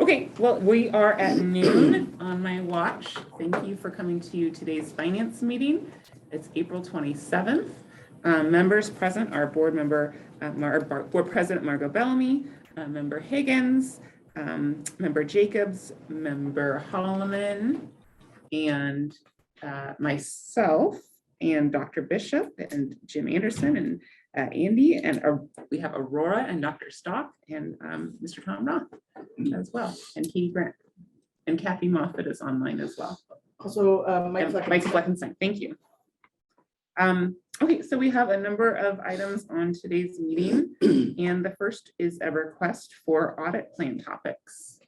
Okay, well, we are at noon on my watch. Thank you for coming to today's finance meeting. It's April 27th. Members present are board member, board president Margot Bellamy, member Higgins, member Jacobs, member Holloman, and myself, and Dr. Bishop, and Jim Anderson, and Andy, and we have Aurora and Dr. Stock, and Mr. Tom Roth as well, and Katie Grant, and Kathy Moffett is online as well. Also, Mike Fleckenstein, thank you. Okay, so we have a number of items on today's meeting, and the first is a request for audit plan topics.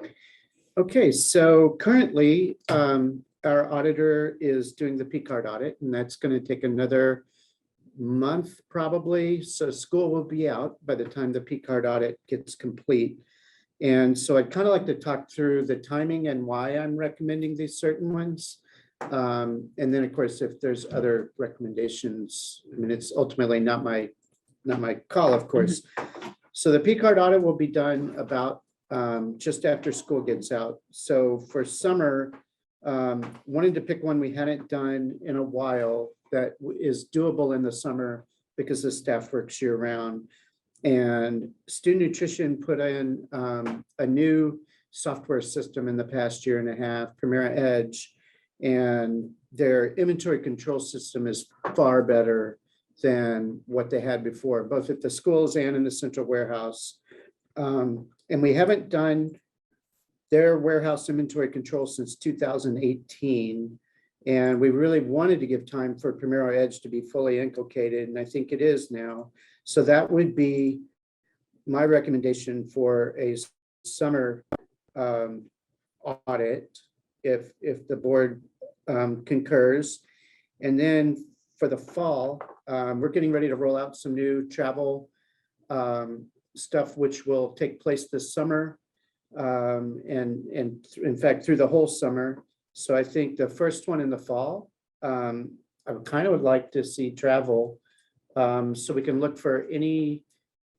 Okay, so currently our auditor is doing the P-card audit, and that's going to take another month probably. So school will be out by the time the P-card audit gets complete. And so I'd kind of like to talk through the timing and why I'm recommending these certain ones. And then of course, if there's other recommendations, I mean, it's ultimately not my call, of course. So the P-card audit will be done about just after school gets out. So for summer, wanted to pick one we hadn't done in a while that is doable in the summer because the staff works year round. And Student Nutrition put in a new software system in the past year and a half, Primero Edge, and their inventory control system is far better than what they had before, both at the schools and in the central warehouse. And we haven't done their warehouse inventory control since 2018. And we really wanted to give time for Primero Edge to be fully inculcated, and I think it is now. So that would be my recommendation for a summer audit, if the board concurs. And then for the fall, we're getting ready to roll out some new travel stuff, which will take place this summer, and in fact through the whole summer. So I think the first one in the fall, I would like to see travel, so we can look for any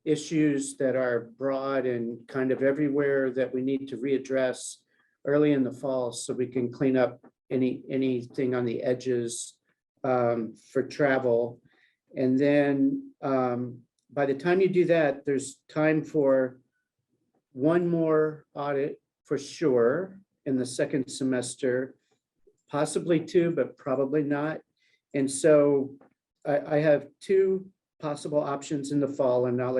issues that are broad and kind of everywhere that we need to readdress early in the fall, so we can clean up anything on the edges for travel. And then by the time you do that, there's time for one more audit for sure in the second semester, possibly two, but probably not. And so I have two possible options in the fall, and not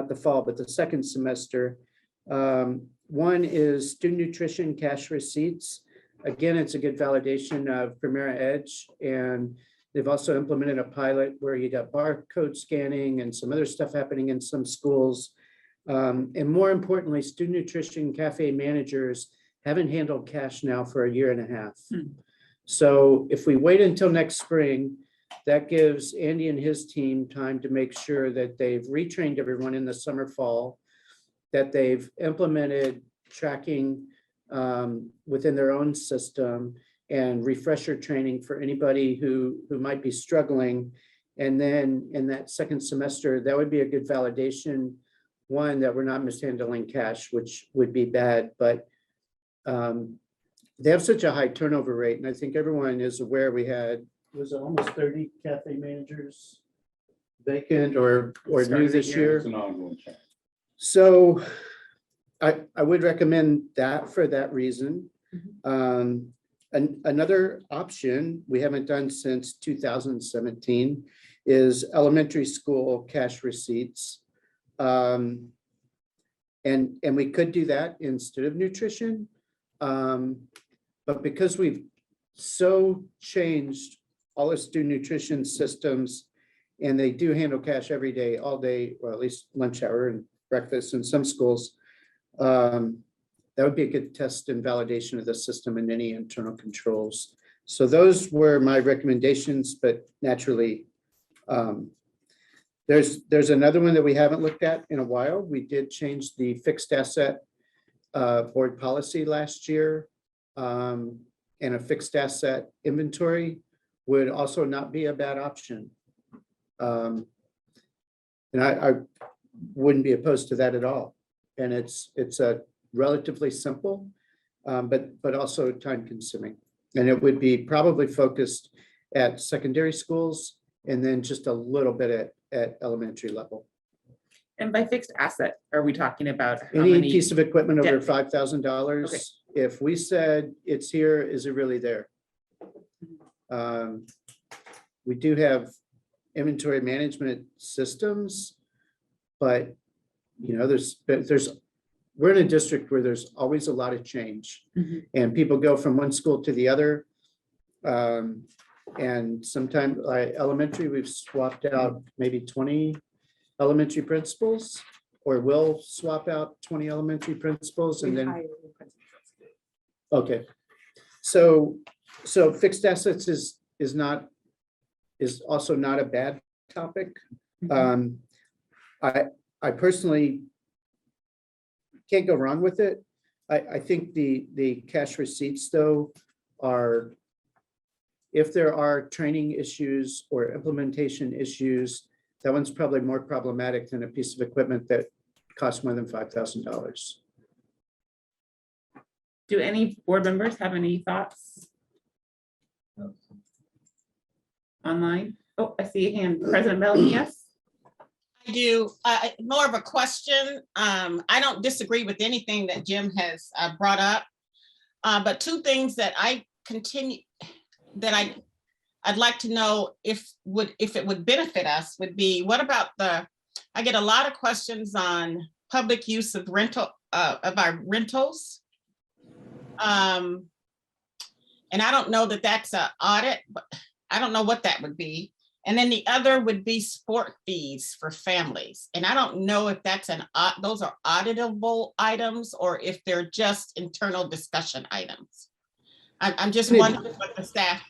the fall, but the second semester. One is student nutrition cash receipts. Again, it's a good validation of Primero Edge, and they've also implemented a pilot where you got barcode scanning and some other stuff happening in some schools. And more importantly, student nutrition cafe managers haven't handled cash now for a year and a half. So if we wait until next spring, that gives Andy and his team time to make sure that they've retrained everyone in the summer, fall, that they've implemented tracking within their own system, and refresher training for anybody who might be struggling. And then in that second semester, that would be a good validation, one, that we're not mishandling cash, which would be bad, but they have such a high turnover rate. And I think everyone is aware was it almost 30 cafe managers vacant or new this year? It's an ongoing challenge. So I would recommend that for that reason. Another option we haven't done since 2017 is elementary school cash receipts. And we could do that instead of nutrition. But because we've so changed all the student nutrition systems, and they do handle cash every day, all day, or at least lunch hour and breakfast in some schools, that would be a good test and validation of the system and any internal controls. So those were my recommendations, but naturally, there's another one that we haven't looked at in a while. We did change the fixed asset board policy last year, and a fixed asset inventory would also not be a bad option. And I wouldn't be opposed to that at all. and it's a relatively simple, but also time consuming. And it would be probably focused at secondary schools and then just a little bit at elementary level. And by fixed asset, are we talking about how Any many? piece of equipment over Yeah. $5,000, Okay. if we said it's here, is it really there? We do have inventory management systems, but we're in a district where there's always a lot of change, Mhm. and people go from one school to the other. And sometimes elementary, we've swapped out maybe 20 elementary principals, or will swap out 20 elementary principals and then, okay. So fixed assets is also not a bad topic. I personally can't go wrong with it. I think the cash receipts though are, if there are training issues or implementation issues, that one's probably more problematic than a piece of equipment that costs more than $5,000. Do any board members have any thoughts? Online? Oh, I see a hand. President Melanie, yes? I do. More of a question. I don't disagree with anything that Jim has brought up. But two things that I'd like to know if it would benefit us would be, what about I get a lot of questions on public use of our rentals. And I don't know that that's an audit, but I don't know what that would be. And then the other would be sport fees for families. And I don't know if those are auditable items or if they're just internal discussion items. I'm just wondering what the staff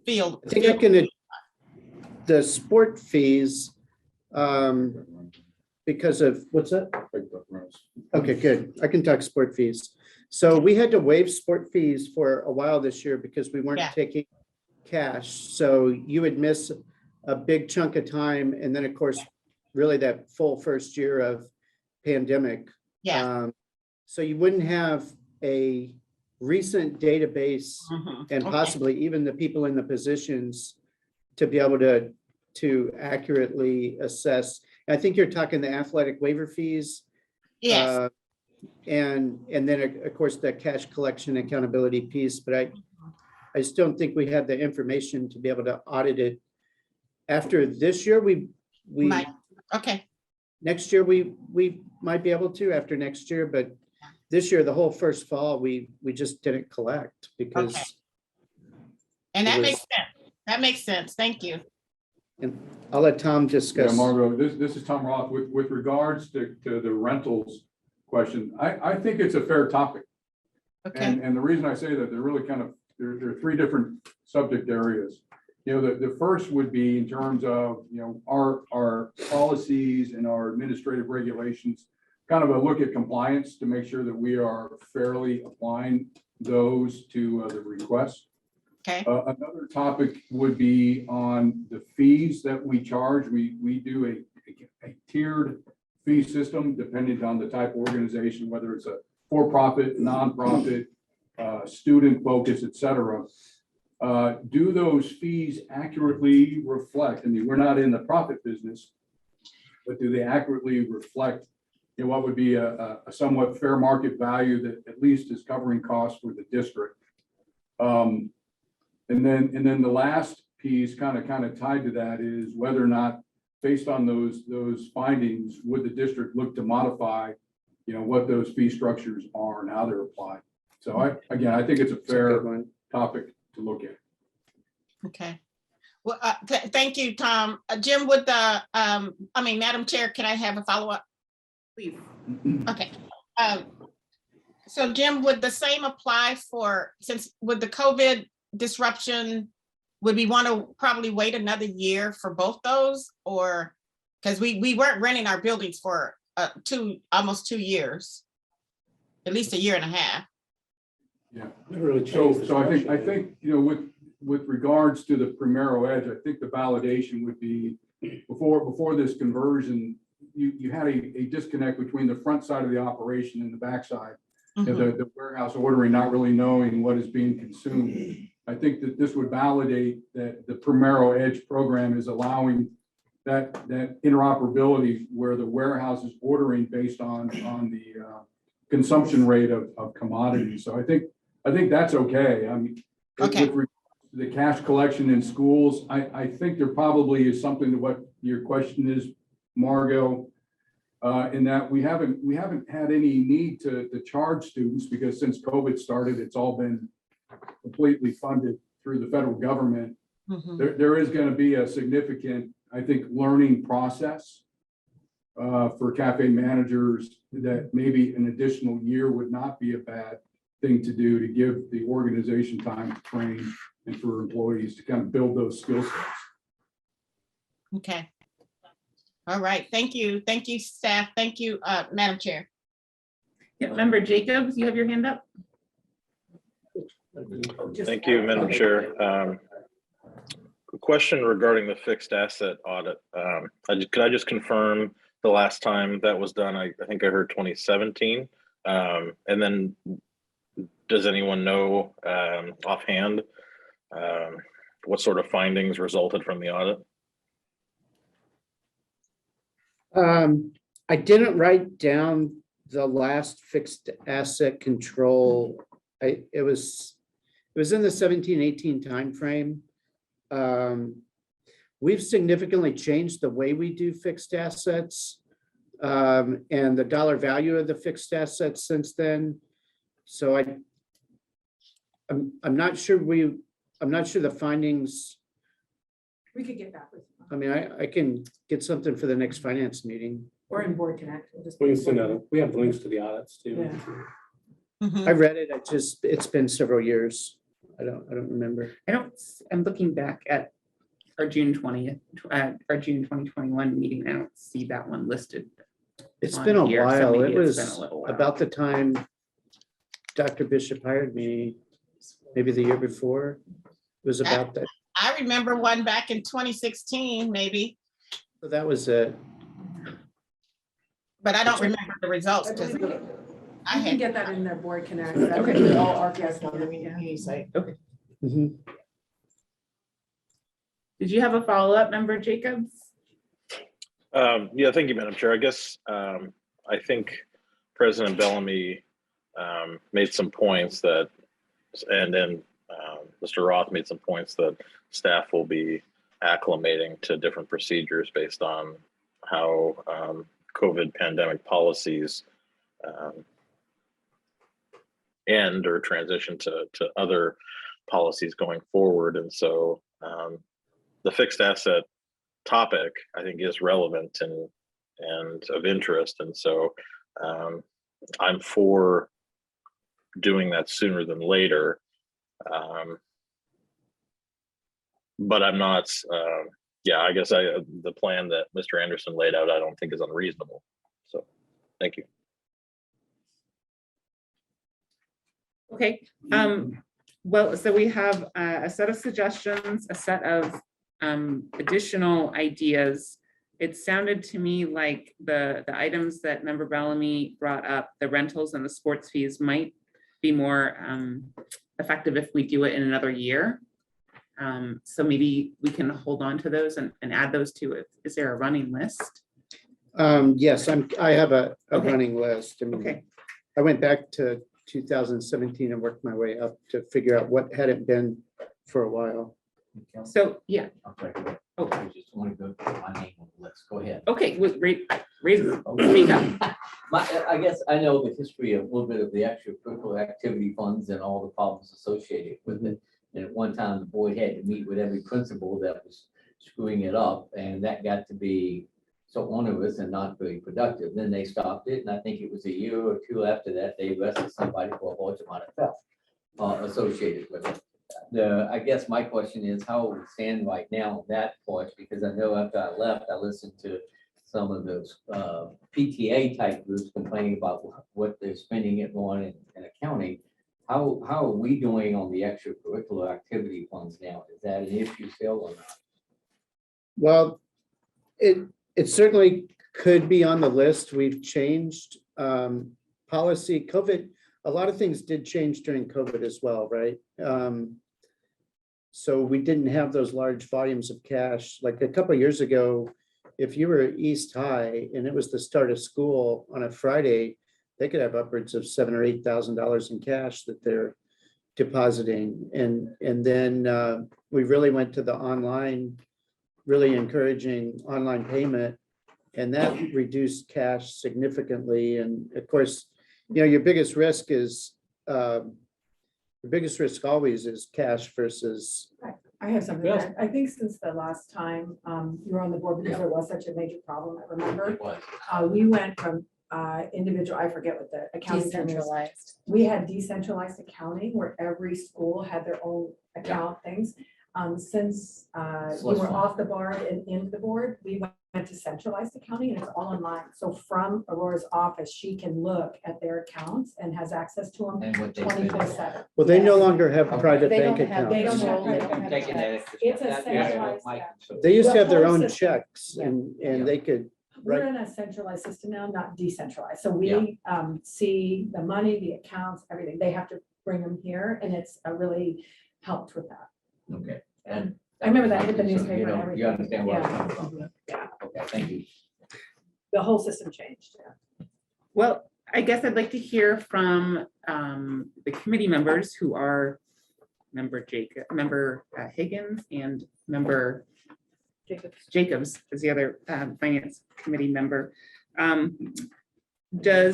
feel. I think the sport fees, because of, what's that? Okay, good. I can talk sport fees. So we had to waive sport fees for a while this year because we weren't taking cash. So you would miss a big chunk of time. And then of course, really that full first year of pandemic. So you wouldn't have a recent database and possibly even the people in the positions to be able to accurately assess. I think you're talking the athletic waiver fees. Yes. And then of course the cash collection accountability piece, but I just don't think we have the information to be able to audit it. After this year, we next year we might be able to after next year, but this year, the whole first fall, we just didn't collect because. And that makes sense. That makes sense. Thank you. And I'll let Tom discuss. Yeah, Margot, this is Tom Roth. With regards to the rentals question, I think it's a fair topic. Okay. And the reason I say that, they're really kind of, there are three different subject areas. The first would be in terms of, our policies and our administrative regulations, kind of a look at compliance to make sure that we are fairly applying those to the request. Okay. Another topic would be on the fees that we charge. We do a tiered fee system depending on the type of organization, whether it's a for-profit, nonprofit, student focus, et cetera. Do those fees accurately reflect? I mean, we're not in the profit business, but do they accurately reflect what would be a somewhat fair market value that at least is covering costs for the district? And then the last piece kind of tied to that is whether or not, based on those findings, would the district look to modify, what those fee structures are and how they're applied. So I think it's a fair topic to look at. Okay. Well, thank you, Tom. Jim, Madam Chair, can I have a follow-up? Please. Okay. So Jim, would the same apply with the COVID disruption, would we want to probably wait another year for both those, or because we weren't renting our buildings for almost 2 years, at least a year and a half. Yeah. So I think with regards to the Primero Edge, I think the validation would be before this conversion, you had a disconnect between the front side of the operation and the back side. Mhm. The warehouse ordering, not really knowing what is being consumed. I think that this would validate that the Primero Edge program is allowing that interoperability where the warehouse is ordering based on the consumption rate of commodities. So I think that's okay. I mean, Okay. with the cash collection in schools, I think there probably is something to what your question is, Margot, in that we haven't had any need to charge students because since COVID started, it's all been completely funded through the federal government. Mhm. There is going to be a significant, I think, learning process for cafe managers that maybe an additional year would not be a bad thing to do to give the organization time to train and for employees to kind of build those skill sets. Okay. All right. Thank you. Thank you, staff. Thank you, Madam Chair. Yeah, Member Jacobs, you have your hand up? Thank you, Madam Chair. A question regarding the fixed asset audit. Could I just confirm the last time that was done? I think I heard 2017. And then does anyone know offhand what sort of findings resulted from the audit? I didn't write down the last fixed asset control. It was in the 17-18 timeframe. We've significantly changed the way we do fixed assets and the dollar value of the fixed assets since then. So I'm not sure the findings. We could get back with you. I mean, I can get something for the next finance meeting. Or in Board Connect. We'll just- We can send out, we have links to the audits too. Yeah. Mhm. I read it. It's been several years. I don't remember. I'm looking back at our June 20th, our June 2021 meeting. I don't see that one listed. It's on been a here, so while. maybe It it's was been a little while. about the time Dr. Bishop hired me, maybe the year before. It was about that. I remember one back in 2016, maybe, So that was it. but I don't remember the results. I 'Cause believe- I We can had, get that in their Board Connect. Okay. Okay. All RPS on the meeting site. Mhm. Did you have a follow-up, Member Jacobs? Yeah, thank you, Madam Chair. I guess I think President Bellamy made some points that, and then Mr. Roth made some points that staff will be acclimating to different procedures based on how COVID pandemic policies end or transition to other policies going forward. And so the fixed asset topic, I think, is relevant and of interest. And so I'm for doing that sooner than later. But I'm not, I guess the plan that Mr. Anderson laid out, I don't think is unreasonable. So, thank you. Okay, well, so we have a set of suggestions, a set of additional ideas. It sounded to me like the items that Member Bellamy brought up, the rentals and the sports fees, might be more effective if we do it in another year. So maybe we can hold on to those and add those to it. Is there a running list? Yes, I have a Okay. running list. I mean, Okay, I went back to 2017 and worked my way up to figure out what had it been for a while. so, yeah, Okay. Oh. I just want to go to my name on the list. Go ahead. okay, raise it, speak up. I guess I know the history of a little bit of the extracurricular activity funds and all the problems associated with it. And at one time, the board had to meet with every principal that was screwing it up, and that got to be so onerous and not very productive. Then they stopped it, and I think it was a year or two after that, they arrested somebody for a large amount of theft associated with it. I guess my question is, how we stand right now on that part, because I know after I left, I listened to some of those PTA type groups complaining about what they're spending it on in accounting. How are we doing on the extracurricular activity funds now? Is that an issue still or not? Well, it certainly could be on the list. We've changed policy. COVID, a lot of things did change during COVID as well, right? So we didn't have those large volumes of cash. Like a couple of years ago, if you were at East High and it was the start of school on a Friday, they could have upwards of $7,000 or $8,000 in cash that they're depositing. And then we really went to the online, really encouraging online payment. And that reduced cash significantly. And of course, your biggest risk is, the biggest risk always is cash versus, I have something. Yes. I think since the last time you were on the board, because there was such a major problem, I remember, It was. we went from individual, I forget what the accounting term is. Decentralized. We had decentralized accounting where every school had their own account things. Since you were off the board and into the board, we went to centralized accounting and it's all online. So from Aurora's office, she can look at their accounts and has access to them And what they spend. 24/7. well, they no longer have Okay. private They bank don't have- They don't accounts. have- they don't I'm taking that extra It's step. a That was centralized, my yeah. concern. They used to have their The whole own system. checks Yeah. and they could, We're right? in a centralized system now, not decentralized. So Yeah. we see the money, the accounts, everything. They have to bring them here and it's really helped with that. Okay, and. I remember that was hit the my concern, newspaper and everything. You understand where I'm Yeah. coming from? Yeah, Okay, thank you. the whole system changed. Yeah. Well, I guess I'd like to hear from the committee members who are member Higgins and member Jacobs is the other finance committee member. Do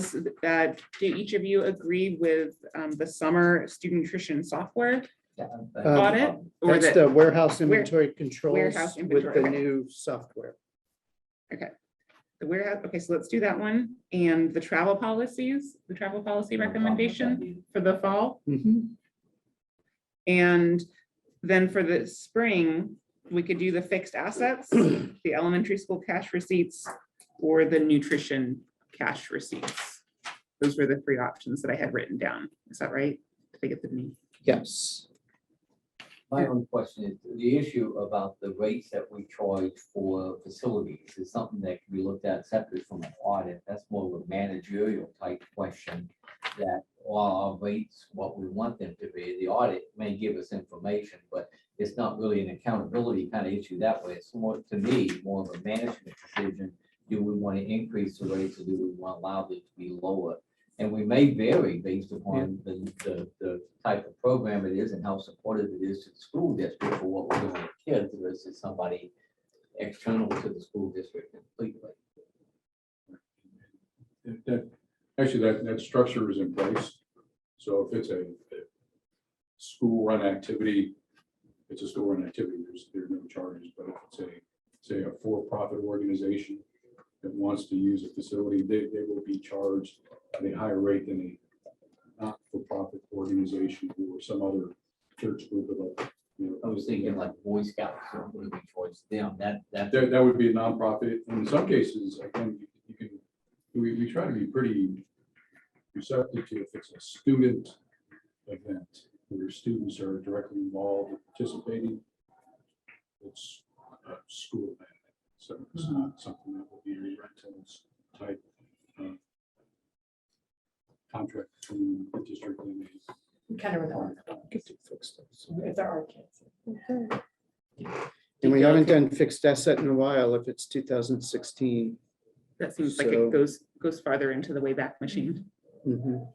each of you agree with the summer student nutrition software audit? Or That's the the warehouse inventory controls warehouse with inventory, the okay. new software. warehouse? Okay, so let's do that one. And the travel policies, the travel policy recommendation for the fall. Mhm. And then for the spring, we could do the fixed assets, the elementary school cash receipts, or the nutrition cash receipts. Those were the three options that I had written down. Is that right? Did I get the name? Yes. My own question is, the issue about the rates that we charge for facilities is something that can be looked at separate from an audit. That's more of a managerial type question that while our rates, what we want them to be, the audit may give us information, but it's not really an accountability kind of issue that way. It's more, to me, more of a management decision. Do we want to increase the rates or do we want to allow them to be lower? And we may vary based upon the type of program it is and how supportive it is to the school district for what we're doing with kids versus somebody external to the school district completely. Actually, that structure is in place. So if it's a school-run activity, it's a school-run activity, there's no charges. But if it's say a for-profit organization that wants to use a facility, they will be charged at a higher rate than a not-for-profit organization or some other church group of, I was thinking like Boy Scouts, so it would be towards them, that. that would be a nonprofit. And in some cases, again, you can, we try to be pretty receptive to if it's a student event where students are directly involved in participating. It's a school event, so it's not something that will be a rentals type contract between the district and the. Kind of relevant. If there are kids. And we haven't done fixed asset in a while if it's 2016. That seems like So- it goes farther into the Wayback Machine. Mhm.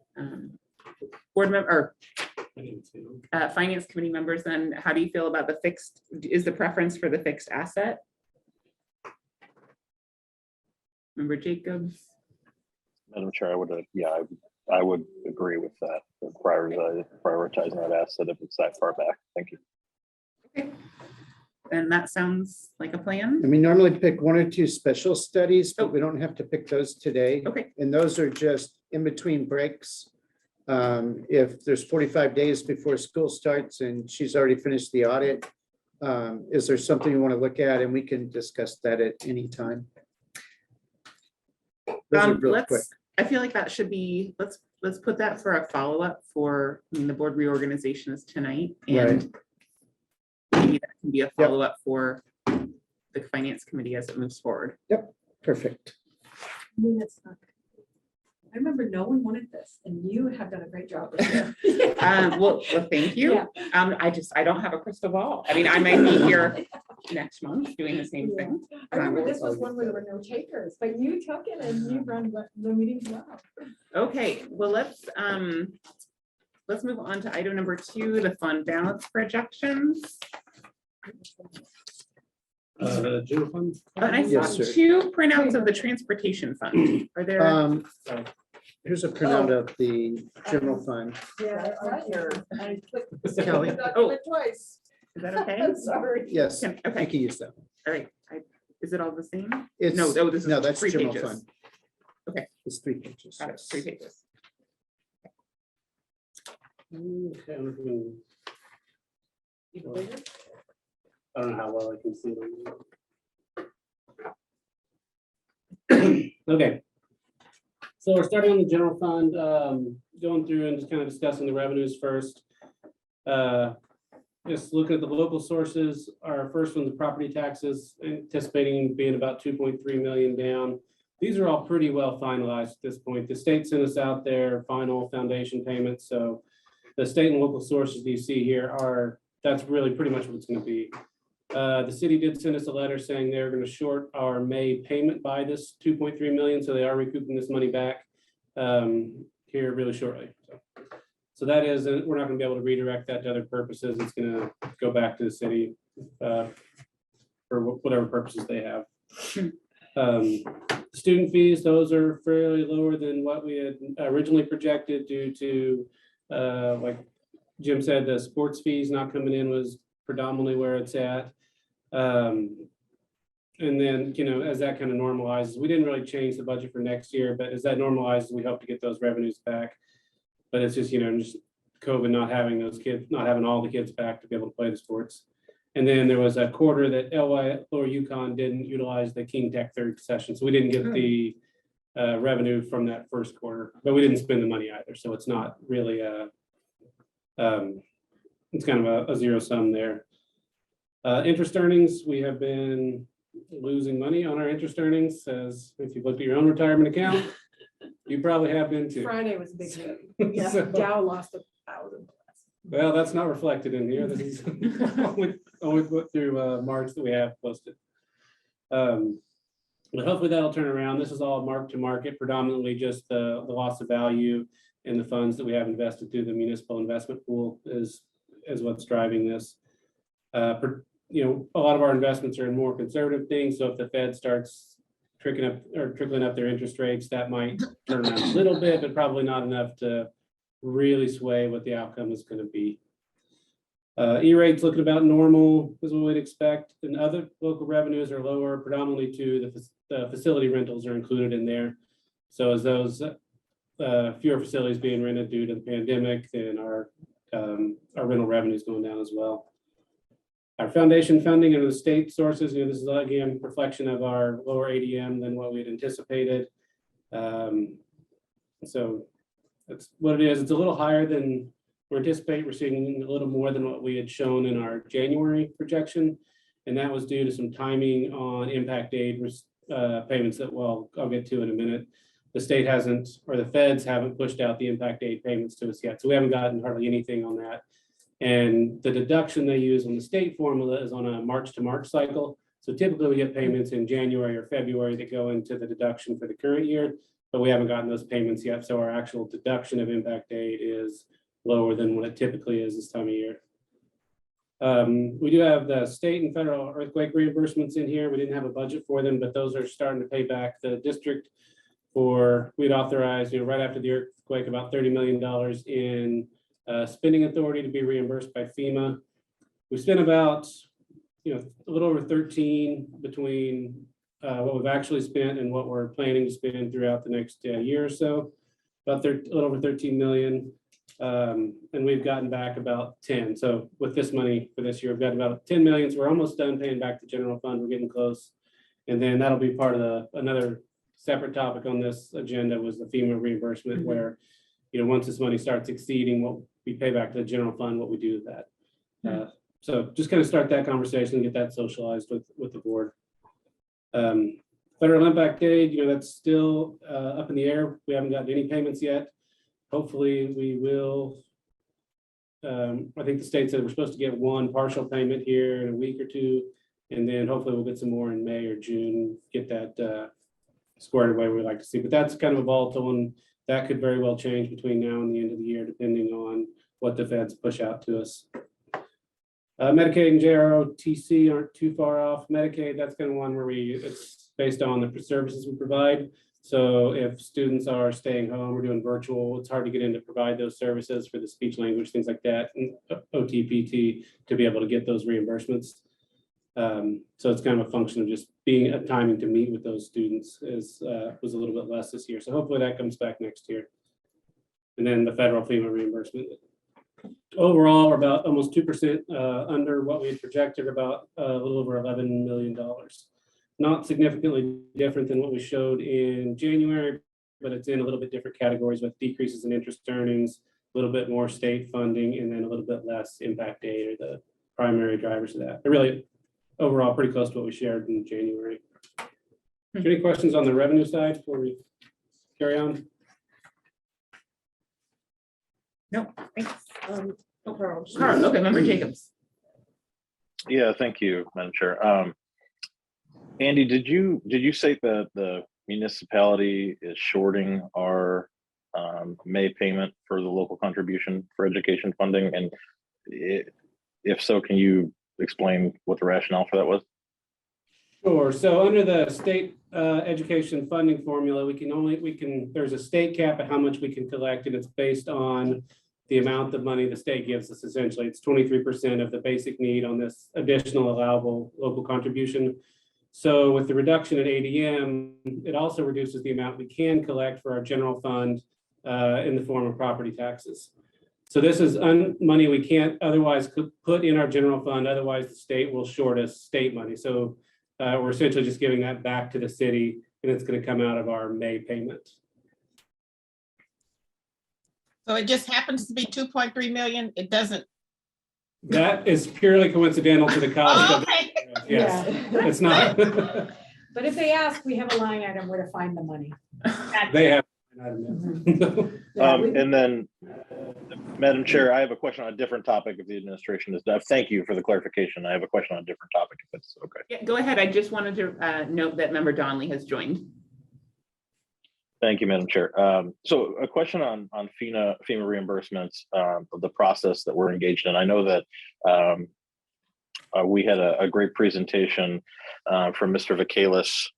Board member, or finance committee members, then how do you feel about the fixed, is the preference for the fixed asset? Member Jacobs? Madam Chair, I would agree with that, prioritizing that asset if it's that far back. Thank you. Okay. And that sounds like a plan. And we normally pick one or two special studies, but we don't have to pick those today. Okay, And those are just in between breaks. If there's 45 days before school starts and she's already finished the audit, is there something you want to look at? And we can discuss that at any time. Those are real quick. I feel like that should be, let's put that for a follow-up for, the board reorganization is tonight. And maybe that can be a follow-up for the finance committee as it moves forward. Perfect. mean, it's not. I remember no one wanted this, and you have done a great job this year. Well, thank you. Yeah. I don't have a crystal ball. I mean, I might be here next month doing the same Yeah. thing. I remember this was one where there were no takers, but you took it and you run the meetings well. Okay, well, let's move on to item number 2, the fund balance projections. General fund? And I saw Yes, sir. 2 printouts of the transportation fund. Are there? Here's a printout of the general fund. Yeah. Kelly. Oh, Twice. is that okay? I'm sorry. Yes, Okay, I can use that. all right. Is it all the same? It's, No, oh, this is no, that's 3 general pages. fund. Okay. It's 3 pages. Got it, 3 pages. Okay, I don't know how well I can see them. Okay. So we're starting on the general fund, going through and just kind of discussing the revenues first. Just looking at the local sources, our first one's the property taxes, anticipating being about 2.3 million down. These are all pretty well finalized at this point. The state sent us out their final foundation payments, so the state and local sources you see here are, that's really pretty much what it's going to be. The city did send us a letter saying they're going to short our May payment by this 2.3 million, so they are recouping this money back here really shortly. So that is, we're not going to be able to redirect that to other purposes. It's going to go back to the city for whatever purposes they have. Student fees, those are fairly lower than what we had originally projected due to, like Jim said, the sports fees not coming in was predominantly where it's at. And then, you know, as that kind of normalizes, we didn't really change the budget for next year, but as that normalizes, we hope to get those revenues back. But it's just, you know, just COVID not having those kids, not having all the kids back to be able to play the sports. And then there was a quarter that LY Lower Yukon didn't utilize the King Tech third session. So we didn't get the revenue from that first quarter, but we didn't spend the money either. So it's not really it's kind of a zero sum there. Interest earnings, we have been losing money on our interest earnings, as if you looked at your own retirement account, you probably have been too. Friday was a big hit. Yeah, So- Dow lost 1,000 plus. Well, that's not reflected in here. This is only put through March that we have posted. But hopefully that'll turn around. This is all mark to market, predominantly just the loss of value in the funds that we have invested through the municipal investment pool is what's driving this. You know, a lot of our investments are in more conservative things. So if the Fed starts trickling up their interest rates, that might turn around a little bit, but probably not enough to really sway what the outcome is going to be. E-rates looking about normal is what we'd expect, and other local revenues are lower, predominantly to the facility rentals are included in there. So as those fewer facilities being rented due to the pandemic, then our rental revenues going down as well. Our foundation funding and the state sources, you know, this is again reflection of our lower ADM than what we had anticipated. So that's what it is. It's a little higher than we're anticipating. We're seeing a little more than what we had shown in our January projection. And that was due to some timing on impact aid payments that, well, I'll get to in a minute. The state hasn't, or the feds haven't pushed out the impact aid payments to us yet. So we haven't gotten hardly anything on that. And the deduction they use on the state formula is on a March to March cycle. So typically we get payments in January or February that go into the deduction for the current year, but we haven't gotten those payments yet. So our actual deduction of impact aid is lower than what it typically is this time of year. We do have the state and federal earthquake reimbursements in here. We didn't have a budget for them, but those are starting to pay back the district for, we'd authorized, you know, right after the earthquake, about $30 million in spending authority to be reimbursed by FEMA. We spent about, you know, a little over 13 between what we've actually spent and what we're planning to spend throughout the next year or so, about a little over 13 million. And we've gotten back about 10. So with this money for this year, we've got about 10 million. So we're almost done paying back the general fund. We're getting close. And then that'll be part of another separate topic on this agenda was the FEMA reimbursement, where, you know, once this money starts exceeding what we pay back to the general fund, what we do with that. So just kind of start that conversation and get that socialized with the board. Federal impact aid, that's still up in the air. We haven't gotten any payments yet. Hopefully we will. I think the state said we're supposed to get one partial payment here in a week or two, and then hopefully we'll get some more in May or June, get that squared away we'd like to see. But that's kind of a volatile one. That could very well change between now and the end of the year, depending on what the feds push out to us. Medicaid and JROTC aren't too far off. Medicaid, that's kind of one where it's based on the services we provide. So if students are staying home or doing virtual, it's hard to get in to provide those services for the speech language, things like that, and OTPT to be able to get those reimbursements. So it's kind of a function of just being a timing to meet with those students was a little bit less this year. So hopefully that comes back next year. And then the federal FEMA reimbursement. Overall, we're about almost 2% under what we had projected, about a little over $11 million. Not significantly different than what we showed in January, but it's in a little bit different categories with decreases in interest earnings, a little bit more state funding, and then a little bit less impact aid or the primary drivers of that. But really, overall, pretty close to what we shared in January. Any questions on the revenue side before we carry on? No, thanks. Carl. Carl, okay, Member Jacobs. Yeah, thank you, Madam Chair. Andy, did you say that the municipality is shorting our May payment for the local contribution for education funding? And if so, can you explain what the rationale for that was? Sure. So under the state education funding formula, there's a state cap at how much we can collect, and it's based on the amount of money the state gives us. Essentially, it's 23% of the basic need on this additional allowable local contribution. So with the reduction in ADM, it also reduces the amount we can collect for our general fund in the form of property taxes. So this is money we can't otherwise put in our general fund. Otherwise, the state will short us state money. So we're essentially just giving that back to the city, and it's going to come out of our May payment. So it just happens to be 2.3 million. It doesn't. That is purely coincidental to the cost of Okay. it. Yes, Yeah. it's not. But if they ask, we have a line item where to find the money. They have. Yeah, we- And then, Madam Chair, I have a question on a different topic if the administration is done. Thank you for the clarification. I have a question on a different topic if it's okay. Yeah, go ahead. I just wanted to note that Member Donnelly has joined. Thank you, Madam Chair. So a question on FEMA reimbursements, of the process that we're engaged in. I know that we had a great presentation from Mr. Vikalis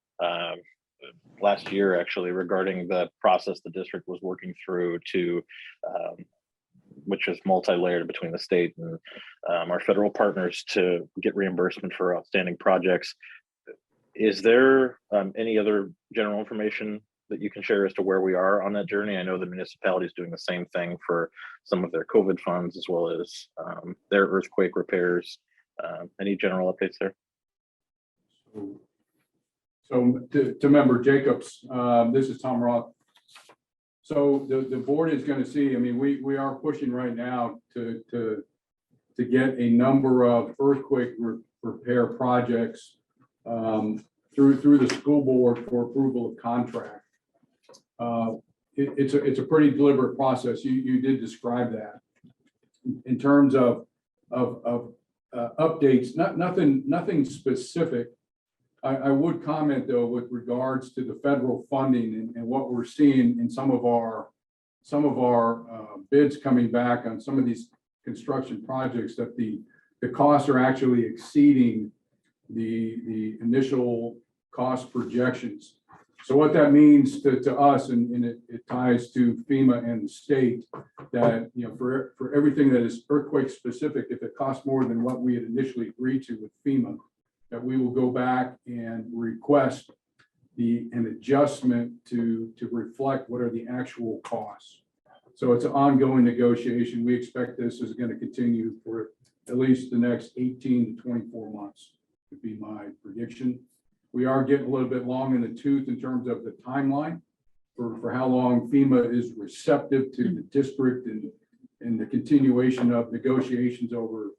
last year, actually, regarding the process the district was working through to, which is multi-layered between the state and our federal partners to get reimbursement for outstanding projects. Is there any other general information that you can share as to where we are on that journey? I know the municipality is doing the same thing for some of their COVID funds as well as their earthquake repairs. Any general updates there? So to Member Jacobs, this is Tom Roth. So the board is going to see, I mean, we are pushing right now to get a number of earthquake repair projects through the school board for approval of contract. It's a pretty deliberate process. You did describe that. In terms of updates, nothing specific. I would comment though with regards to the federal funding and what we're seeing in some of our bids coming back on some of these construction projects, that the costs are actually exceeding the initial cost projections. So what that means to us, and it ties to FEMA and the state, that for everything that is earthquake specific, if it costs more than what we had initially agreed to with FEMA, that we will go back and request an adjustment to reflect what are the actual costs. So it's an ongoing negotiation. We expect this is going to continue for at least the next 18 to 24 months, would be my prediction. We are getting a little bit long in the tooth in terms of the timeline for how long FEMA is receptive to the district and the continuation of negotiations over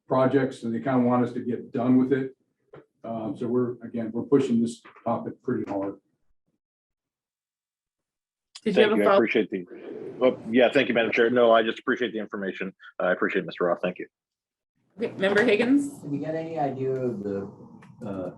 projects. And they kind of want us to get done with it. So we're pushing this topic pretty hard. Did you have Thank a you. I follow? appreciate the, oh, yeah, thank you, Madam Chair. No, I just appreciate the information. I appreciate it, Mr. Roth. Thank you. Okay, Member Higgins? Have you got any idea of the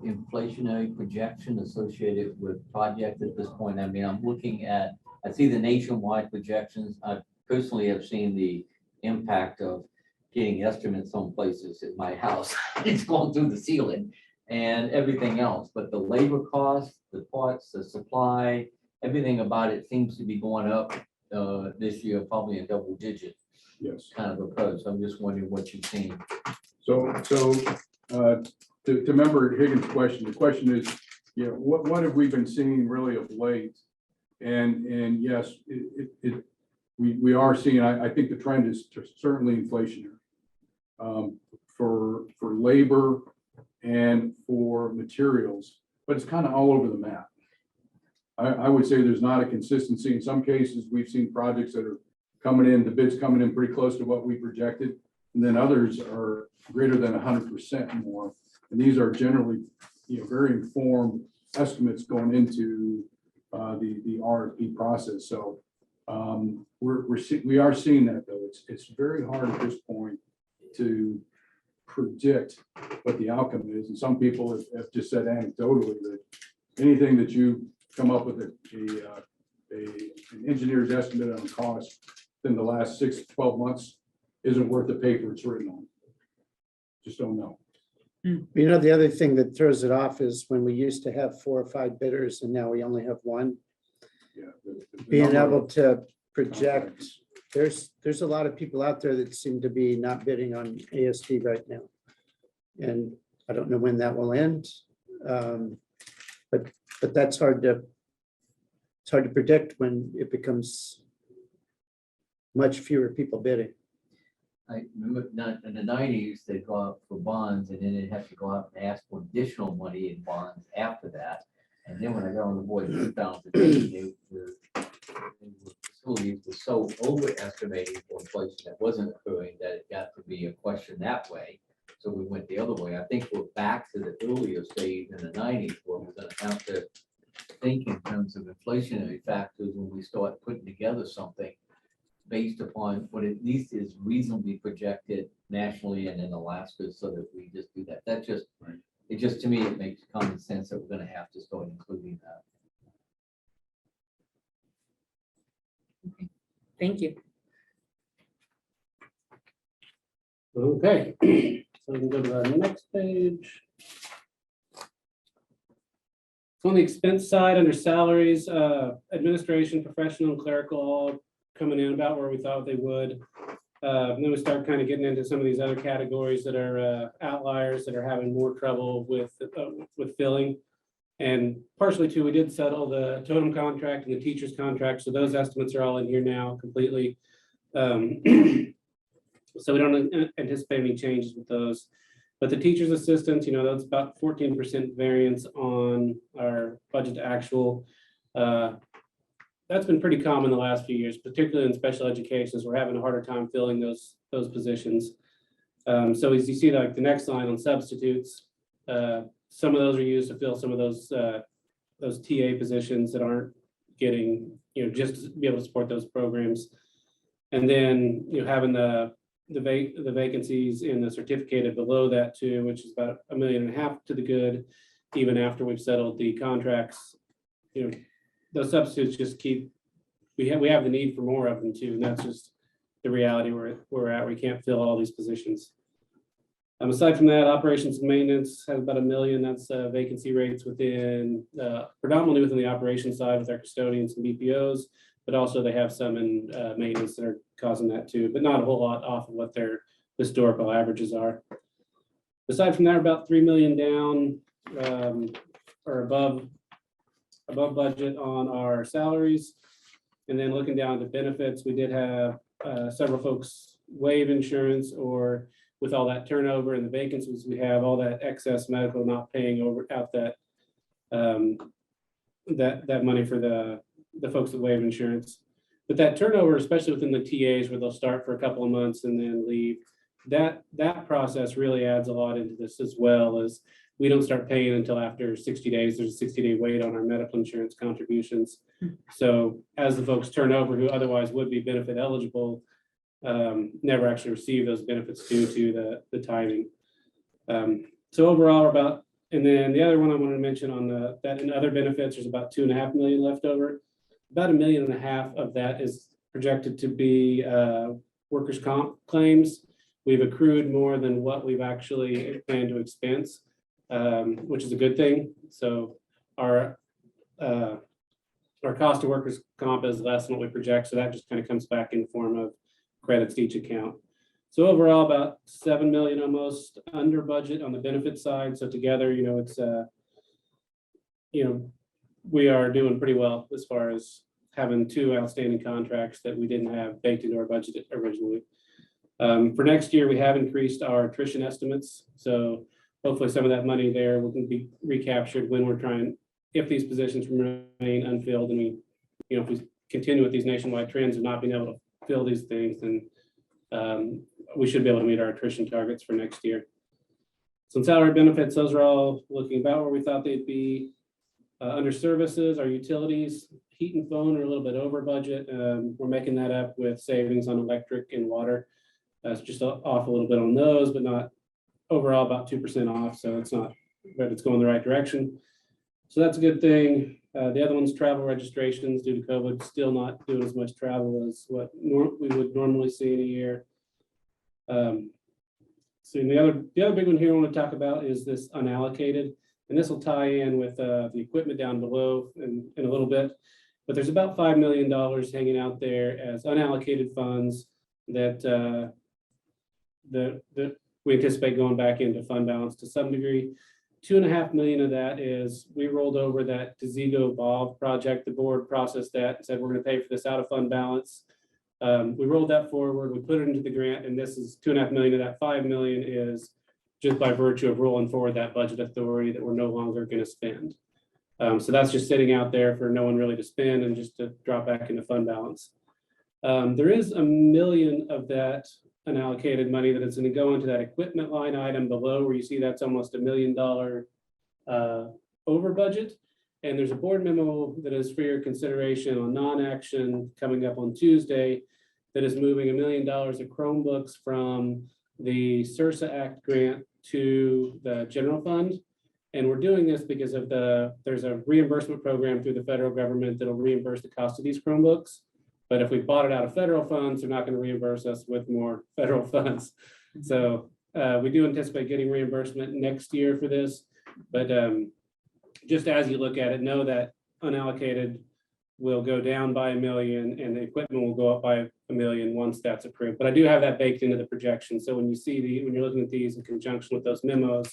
inflationary projection associated with project at this point? I mean, I'm looking at, I see the nationwide projections. I personally have seen the impact of getting estimates on places in my house. It's going through the ceiling and everything else, but the labor costs, the parts, the supply, everything about it seems to be going up this year, probably a double digit Yes. kind of approach. I'm just wondering what you've seen. So to Member Higgins' question, the question is, you know, what have we been seeing really of late? And yes, we are seeing, I think the trend is certainly inflationary for labor and for materials, but it's kind of all over the map. I would say there's not a consistency. In some cases, we've seen projects that are coming in, the bids coming in pretty close to what we projected. And then others are greater than 100% more. And these are generally, you know, very informed estimates going into the RFP process. So we are seeing that, though. It's very hard at this point to predict what the outcome is. And some people have just said anecdotally that anything that you come up with an engineer's estimate on the cost in the last 6 to 12 months isn't worth the paper it's written on. Just don't know. You know, the other thing that throws it off is when we used to have 4 or 5 bidders and now we only have 1. Yeah, the Being number- able to project, there's a lot of people out there that seem to be not bidding on ASD right now. And I don't know when that will end. But that's it's hard to predict when it becomes much fewer people bidding. I remember not in the 90s, they'd go out for bonds and then they'd have to go out and ask for additional money in bonds after that. And then when I got on the board in 2008, the facilities were so overestimating for inflation that wasn't occurring that it got to be a question that way. So we went the other way. I think we're back to the earlier stage in the 90s where we're going to have to think in terms of inflationary factors when we start putting together something based upon what at least is reasonably projected nationally and in Alaska, so that we just do that. That just, it just, to me, it makes common sense that we're going to have to start including that. Thank you. Okay, so we can go to the next page. So on the expense side, under salaries, administration, professional, and clerical, all coming in about where we thought they would. Then we start kind of getting into some of these other categories that are outliers that are having more trouble with filling. And partially too, we did settle the totem contract and the teacher's contract. So those estimates are all in here now completely. So we don't anticipate any changes with those. But the teacher's assistants, you know, that's about 14% variance on our budget to actual. That's been pretty common the last few years, particularly in special education. We're having a harder time filling those positions. So as you see, like the next line on substitutes, some of those are used to fill some of those TA positions that aren't getting, you know, just to be able to support those programs. And then, you know, having the vacancies in the certificated below that too, which is about $1.5 million to the good, even after we've settled the contracts. You know, those substitutes just keep, we have the need for more of them too, and that's just the reality we're at. We can't fill all these positions. Aside from that, operations and maintenance has about $1 million. That's vacancy rates within, predominantly within the operations side with our custodians and BPOs, but also they have some in maintenance that are causing that too, but not a whole lot off of what their historical averages are. Aside from that, about $3 million down or above budget on our salaries. And then looking down to benefits, we did have several folks waive insurance, or with all that turnover and the vacancies, we have all that excess medical not paying out that that money for the folks that waive insurance. But that turnover, especially within the TAs where they'll start for a couple of months and then leave, that process really adds a lot into this, as well as we don't start paying until after 60 days. There's a 60-day wait on our medical insurance contributions. So as the folks turn over who otherwise would be benefit eligible, never actually receive those benefits due to the timing. So overall, and then the other one I wanted to mention on that in other benefits, there's about $2.5 million left over. About $1.5 million of that is projected to be workers' comp claims. We've accrued more than what we've actually planned to expense, which is a good thing. So our cost of workers' comp is less than what we project. So that just kind of comes back in the form of credits to each account. So overall, about $7 million almost under budget on the benefit side. So together, it's we are doing pretty well as far as having 2 outstanding contracts that we didn't have baked into our budget originally. For next year, we have increased our attrition estimates. So hopefully some of that money there will be recaptured when if these positions remain unfilled and if we continue with these nationwide trends of not being able to fill these things, then we should be able to meet our attrition targets for next year. Some salary benefits, those are all looking about where we thought they'd be. Under services, our utilities, heat and phone are a little bit over budget. We're making that up with savings on electric and water. It's just off a little bit on those, but not overall about 2% off. So it's going the right direction. So that's a good thing. The other one's travel registrations due to COVID, still not doing as much travel as what we would normally see in a year. So the other big one here I want to talk about is this unallocated, and this will tie in with the equipment down below in a little bit. But there's about $5 million hanging out there as unallocated funds that we anticipate going back into fund balance to some degree. $2.5 million of that is we rolled over that Dezego Evolve project. The board processed that and said, we're going to pay for this out of fund balance. We rolled that forward, we put it into the grant, and this is $2.5 million of that $5 million is just by virtue of rolling forward that budget authority that we're no longer going to spend. So that's just sitting out there for no one really to spend and just to drop back into fund balance. There is $1 million of that unallocated money that is going to go into that equipment line item below where you see that's almost $1 million over budget. And there's a board memo that is for your consideration on non-action coming up on Tuesday that is moving $1 million of Chromebooks from the SURSA Act grant to the general fund. And we're doing this because of there's a reimbursement program through the federal government that'll reimburse the cost of these Chromebooks. But if we bought it out of federal funds, they're not going to reimburse us with more federal funds. So we do anticipate getting reimbursement next year for this. But just as you look at it, know that unallocated will go down by $1 million and the equipment will go up by $1 million once that's approved. But I do have that baked into the projection. So when when you're looking at these in conjunction with those memos,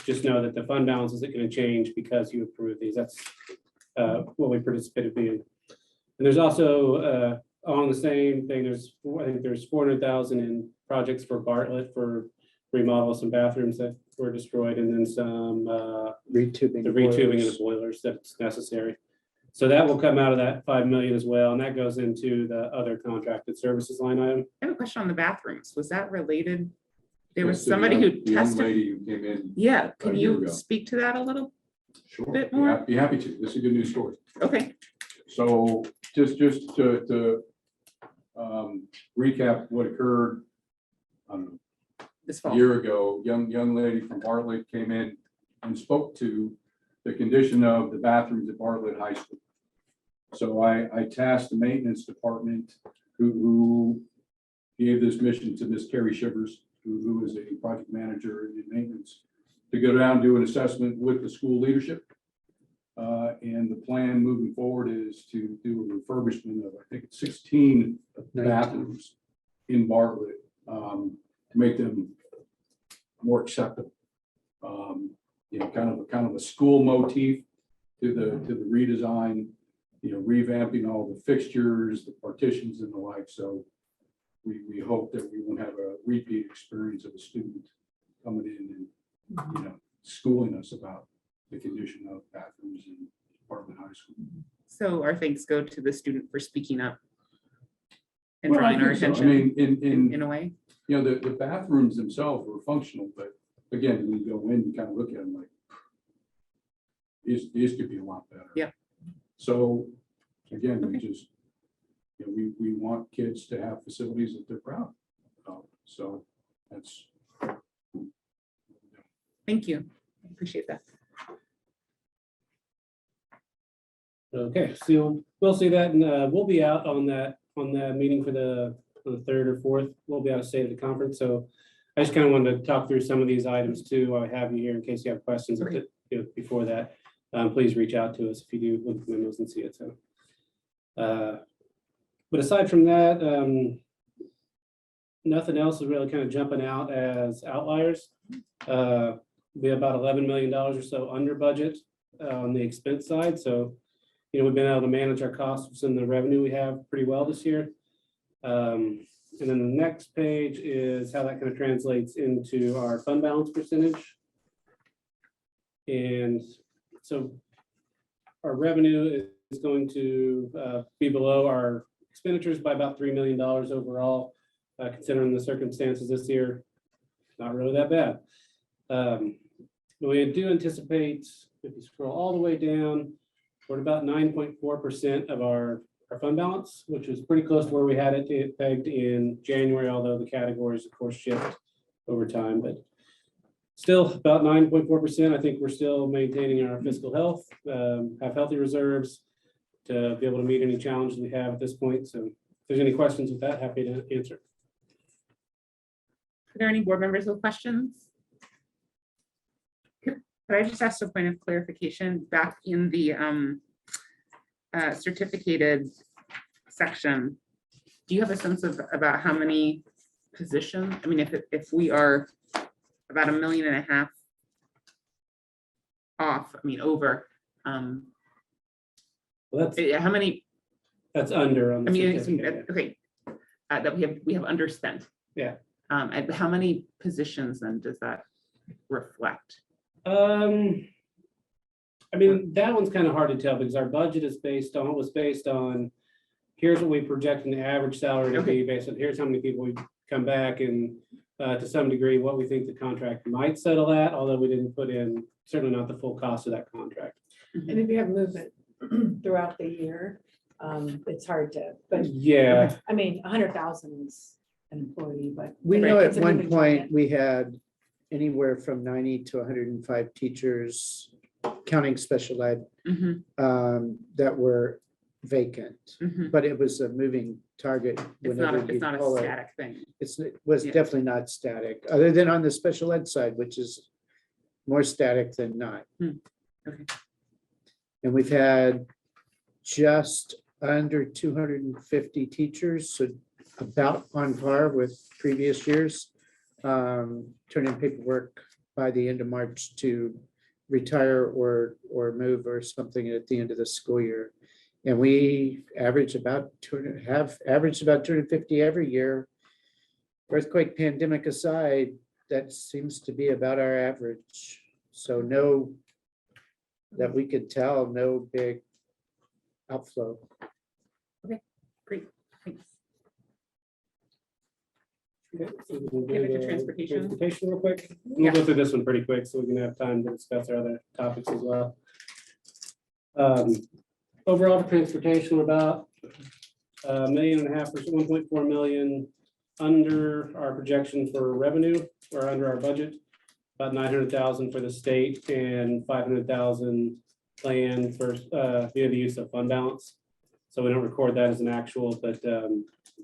just know that the fund balance isn't going to change because you approve these. That's what we participated in. And there's also on the same thing, I think there's $400,000 in projects for Bartlett for remodel some bathrooms that were destroyed, and then some retubing of the boilers that's necessary. So that will come out of that $5 million as well, and that goes into the other contracted services line item. I have a question on the bathrooms. Was that related? There was Yes, to somebody who the young tested. lady who came in. Yeah, can a year you ago. speak to that a little? Sure. Bit more? Be happy to. This is a good news story. Okay. So just to recap what occurred This a fall. year ago, young lady from Bartlett came in and spoke to the condition of the bathrooms at Bartlett High School. So I tasked the maintenance department who gave this mission to Miss Carrie Shivers, who is a project manager in maintenance, to go down and do an assessment with the school leadership. And the plan moving forward is to do a refurbishment of, I think it's 16 bathrooms in Bartlett to make them more acceptable. Kind of a school motif to the redesign, revamping all the fixtures, the partitions and the like. So we hope that we won't have a repeat experience of a student coming in and, schooling us about the condition of bathrooms in Bartlett High School. So our thanks go to the student for speaking up and Well, I drawing our think so. attention I mean, in a way. the bathrooms themselves were functional, but again, when you go in, you kind of look at them like, these could be a lot better. Yeah. So again, we Okay. just, you know, we want kids to have facilities that they're proud of. So that's. Thank you. I appreciate that. Okay, so we'll see that, and we'll be out on that meeting for the 3rd or 4th. We'll be out of state at the conference, so I just kind of wanted to talk through some of these items too, while I have you here in case you have questions before that. Please reach out to us if you do look at the memos and see it. So, but aside from that, nothing else is really kind of jumping out as outliers. Be about $11 million or so under budget on the expense side. So, you know, we've been able to manage our costs and the revenue we have pretty well this year. And then the next page is how that kind of translates into our fund balance percentage. And so our revenue is going to be below our expenditures by about $3 million overall, considering the circumstances this year. Not really that bad. But we do anticipate, if you scroll all the way down, we're at about 9.4% of our fund balance, which is pretty close to where we had it pegged in January, although the categories, of course, shift over time. But still about 9.4%. I think we're still maintaining our fiscal health, have healthy reserves to be able to meet any challenges we have at this point. So if there's any questions with that, happy to answer. Are there any board members with questions? Could I just ask a point of clarification back in the certificated section? Do you have a sense of about how many positions? I mean, if we are about $1.5 million off, I mean, over, Well, that's how many, under on I the mean, certificate, okay, that we have underspent. Yeah. And how many positions then does that reflect? I mean, that one's kind of hard to tell because our budget is based on, here's what we project an average salary to be based on, here's how many people we come back, and to some degree, what we think the contract might settle at, although we didn't put in, certainly not the full cost of that contract. And if you have movement throughout the year, it's hard to, but Yeah, I mean, 100,000 is an employee, but. We know it's at a one moving point, target. we had anywhere from 90 to 105 teachers, counting special ed, Mhm, that were vacant. mhm. But it was a moving target. It's whenever not you a pull it. static thing. It was Yeah. definitely not static, other than on the special ed side, which is more static than not. Okay. And we've had just under 250 teachers, so about on par with previous years. Turn in paperwork by the end of March to retire or move or something at the end of the school year. And we averaged about 250 every year. Earthquake pandemic aside, that seems to be about our average. So no, that we could tell, no big outflow. Great, thanks. okay, so we'll Get do into the transportation. transportation real quick. Yeah. We'll go through this one pretty quick so we can have time to discuss our other topics as well. Overall for transportation, we're about $1.5 million, 1.4 million under our projection for revenue, or under our budget. About 900,000 for the state and 500,000 planned for via the use of fund balance. So we don't record that as an actual, but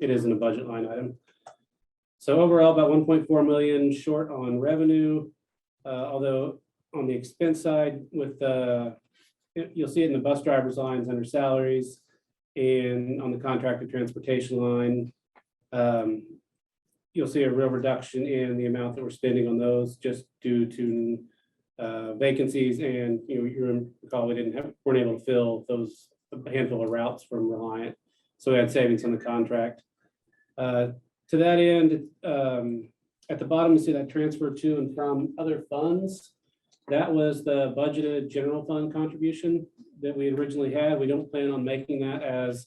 it is in a budget line item. So overall, about 1.4 million short on revenue, although on the expense side, with you'll see it in the bus drivers lines under salaries, and on the contracted transportation line, you'll see a real reduction in the amount that we're spending on those, just due to vacancies, and you recall we weren't able to fill those a handful of routes from Reliant, so we had savings on the contract. To that end, at the bottom, you see that transfer to and from other funds. That was the budgeted general fund contribution that we originally had. We don't plan on making that, as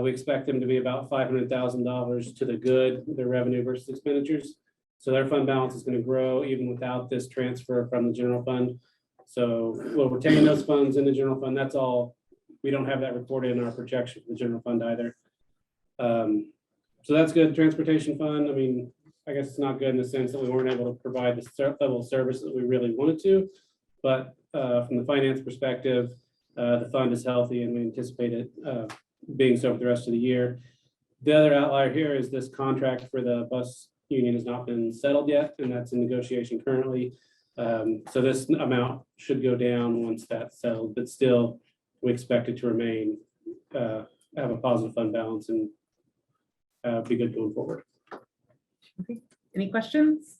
we expect them to be about $500,000 to the good, their revenue versus expenditures. So their fund balance is going to grow even without this transfer from the general fund. So we're retaining those funds in the general fund. That's all. We don't have that reported in our projection for the general fund either. So that's good. Transportation fund, I mean, I guess it's not good in the sense that we weren't able to provide the level of service that we really wanted to. But from the finance perspective, the fund is healthy and we anticipate it being so for the rest of the year. The other outlier here is this contract for the bus union has not been settled yet, and that's in negotiation currently. So this amount should go down once that's settled, but still we expect it to remain, have a positive fund balance and be good going forward. Okay. Any questions?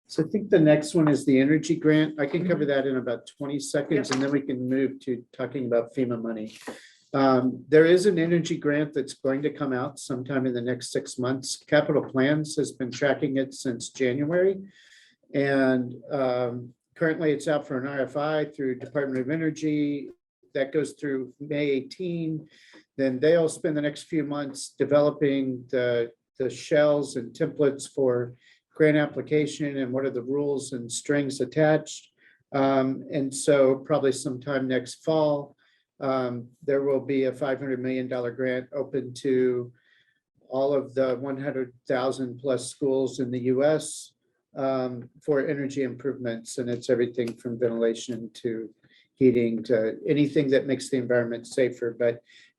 So I think the next one is the energy grant. I can cover that in about 20 seconds, and then we can move to talking about FEMA money. There is an energy grant that's going to come out sometime in the next 6 months. Capital Plans has been tracking it since January. And currently it's out for an RFI through Department of Energy. That goes through May 18. Then they'll spend the next few months developing the shells and templates for grant application and what are the rules and strings attached. And so probably sometime next fall, there will be a $500 million grant open to all of the 100,000 plus schools in the US for energy improvements. And it's everything from ventilation to heating to anything that makes the environment safer.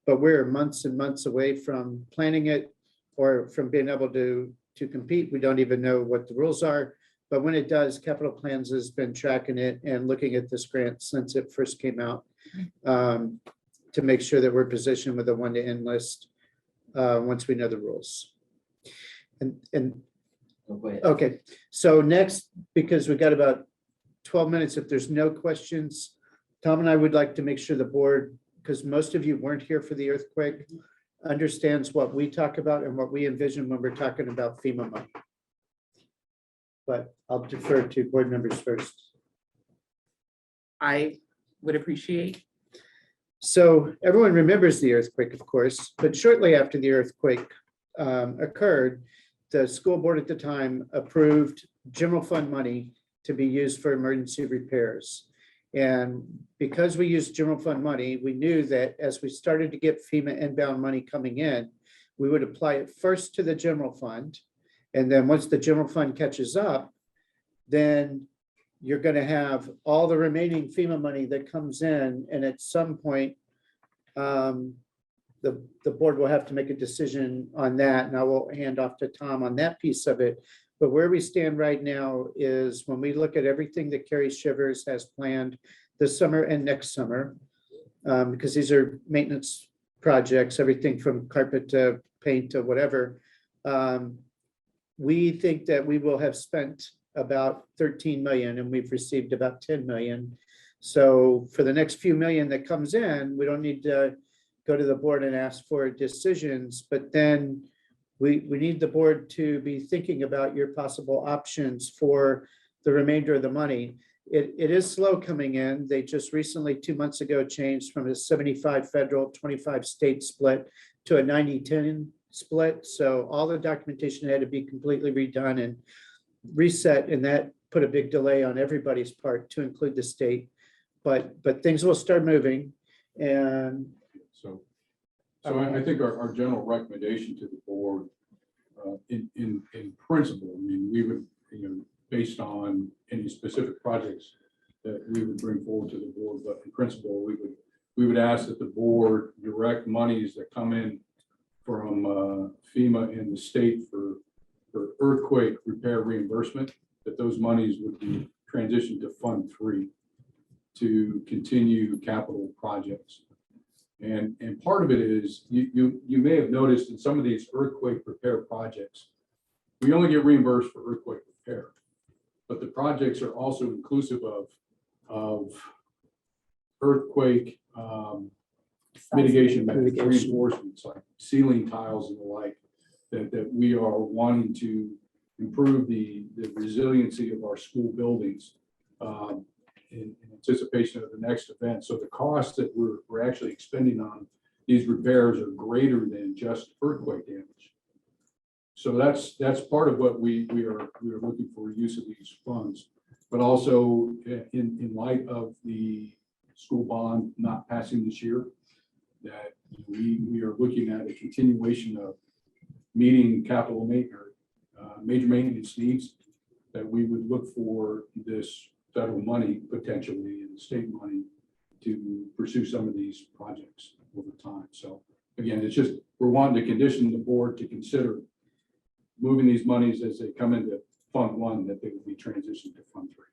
But we're months and months away from planning it or from being able to compete. We don't even know what the rules are. But when it does, Capital Plans has been tracking it and looking at this grant since it first came out to make sure that we're positioned with a 1 to N list once we know the rules. And okay, so next, because we got about 12 minutes, if there's no questions, Tom and I would like to make sure the board, because most of you weren't here for the earthquake, understands what we talk about and what we envision when we're talking about FEMA money. But I'll defer to board members first. I would appreciate. So everyone remembers the earthquake, of course, but shortly after the earthquake occurred, the school board at the time approved general fund money to be used for emergency repairs. And because we used general fund money, we knew that as we started to get FEMA inbound money coming in, we would apply it first to the general fund. And then once the general fund catches up, then you're going to have all the remaining FEMA money that comes in. And at some point, the board will have to make a decision on that. And I will hand off to Tom on that piece of it. But where we stand right now is when we look at everything that Carrie Shivers has planned this summer and next summer, because these are maintenance projects, everything from carpet to paint to whatever, we think that we will have spent about 13 million and we've received about 10 million. So for the next few million that comes in, we don't need to go to the board and ask for decisions, but then we need the board to be thinking about your possible options for the remainder of the money. It is slow coming in. They just recently, 2 months ago, changed from a 75 federal, 25 state split to a 90-10 split. So all the documentation had to be completely redone and reset, and that put a big delay on everybody's part to include the state. But things will start moving. And so I think our general recommendation to the board, in principle, I mean, we would, based on any specific projects that we would bring forward to the board, but in principle, we would ask that the board direct monies that come in from FEMA and the state for earthquake repair reimbursement, that those monies would be transitioned to Fund 3 to continue capital projects. And part of it is, you may have noticed in some of these earthquake repair projects, we only get reimbursed for earthquake repair, but the projects are also inclusive of earthquake mitigation reinforcements, like ceiling tiles and the like, that we are wanting to improve the resiliency of our school buildings in anticipation of the next event. So the costs that we're actually expending on these repairs are greater than just earthquake damage. So that's part of what we are looking for use of these funds. But also in light of the school bond not passing this year, that we are looking at a continuation of meeting capital major maintenance needs, that we would look for this federal money potentially and state money to pursue some of these projects over time. So again, it's just, we're wanting to condition the board to consider moving these monies as they come into Fund 1, that they will be transitioned to Fund 3.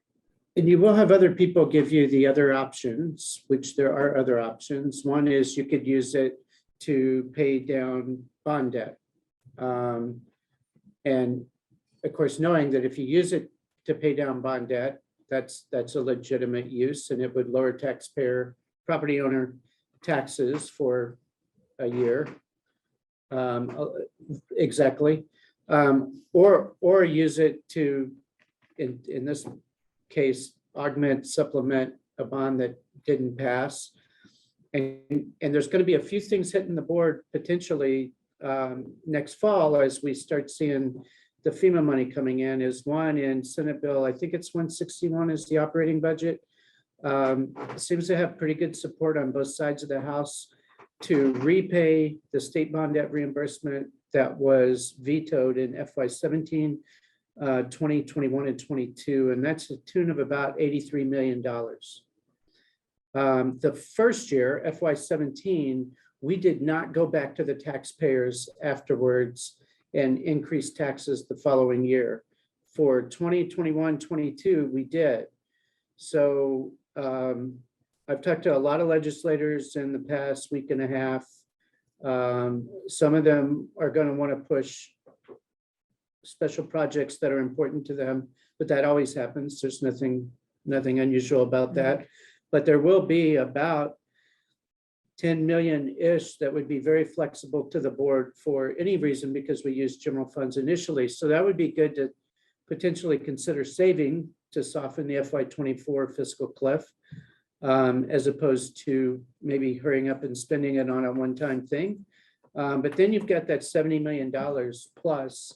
And you will have other people give you the other options, which there are other options. One is you could use it to pay down bond debt. And of course, knowing that if you use it to pay down bond debt, that's a legitimate use, and it would lower taxpayer, property owner taxes for a year. Exactly. Or use it to, in this case, augment, supplement a bond that didn't pass. And there's going to be a few things hitting the board potentially next fall as we start seeing the FEMA money coming in. Is one in Senate bill, I think it's 161 is the operating budget. Seems to have pretty good support on both sides of the House to repay the state bond debt reimbursement that was vetoed in FY17, 20, 21, and 22, and that's a tune of about $83 million. The first year, FY17, we did not go back to the taxpayers afterwards and increase taxes the following year. For 20, 21, 22, we did. So I've talked to a lot of legislators in the past week and a half. Some of them are going to want to push special projects that are important to them, but that always happens. There's nothing unusual about that. But there will be about 10 million-ish that would be very flexible to the board for any reason, because we use general funds initially. So that would be good to potentially consider saving to soften the FY24 fiscal cliff, as opposed to maybe hurrying up and spending it on a one-time thing. But then you've got that $70 million plus.